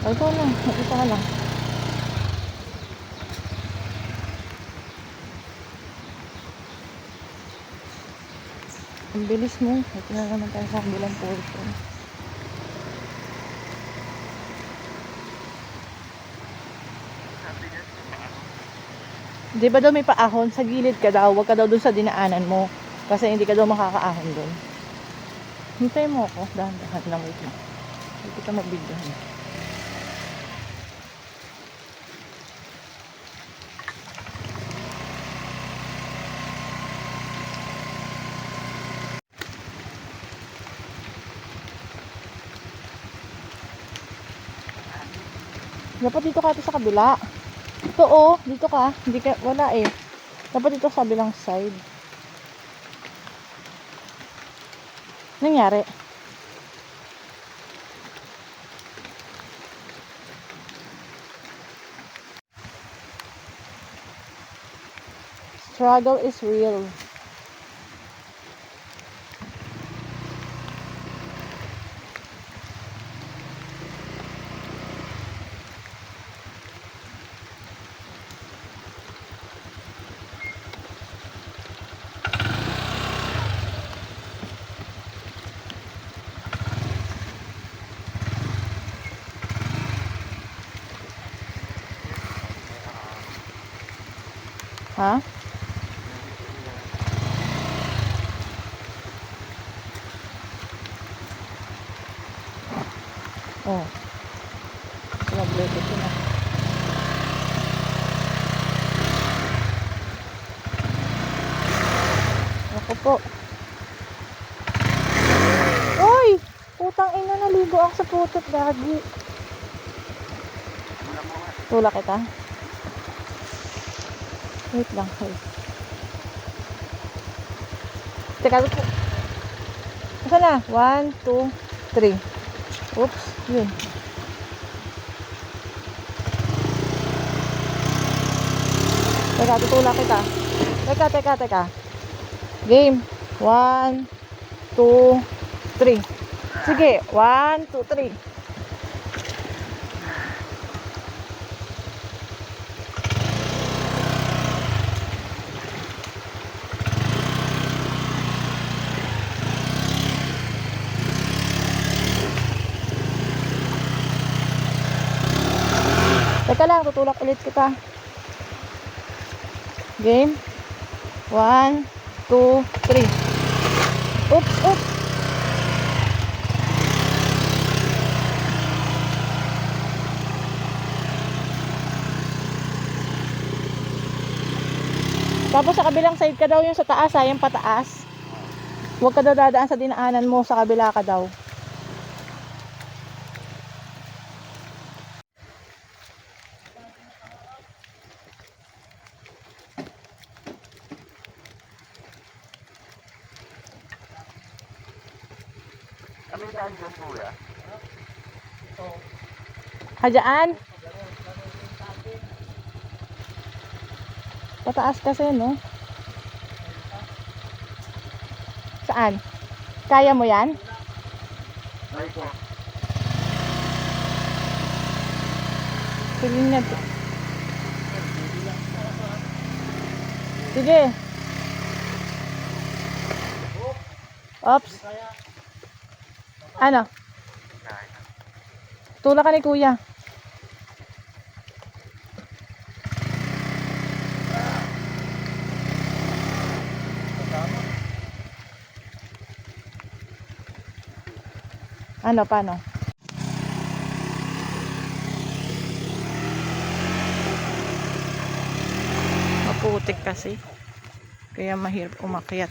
Ay, ikaw lang. Mag-isa ka lang. Ang bilis mo. Ito na naman tayo sa kabilang portion. Di ba daw may paahon? Sa gilid ka daw. Huwag ka daw dun sa dinaanan mo. Kasi hindi ka daw makakaahon dun. Hintay mo ako. Dahan-dahan lang. Wait lang. Hindi kita mabigyan. Dapat dito ka ito sa kabila. Ito oh, dito ka. Hindi ka, wala eh. Dapat dito sa kabilang side. Nangyari? Struggle is real. Ha? Oh. Sila bluetooth yun ah. Ako po. Oy! Putang ina, naligo ako sa putot, gagi. Tulak kita. Wait lang, wait. Teka, asa na? 1, 2, 3. Oops, yun. Teka, tutulak kita. Teka. Game. 1, 2, 3. Sige, 1, 2, 3. Teka lang, tutulak ulit kita. Game. 1, 2, 3. Oops. Tapos sa kabilang side ka daw, yung sa taas, yung pataas. Huwag ka daw dadaan sa dinaanan mo, sa kabila ka daw. Kami daan dyan, kuya. Hadyan? Pataas kasi, no? Saan? Kaya mo yan? Ay po. Piling na. Sige. Oops. Ano? Tulak ka ni kuya. Ano, paano? Maputik kasi. Kaya mahirap umakyat.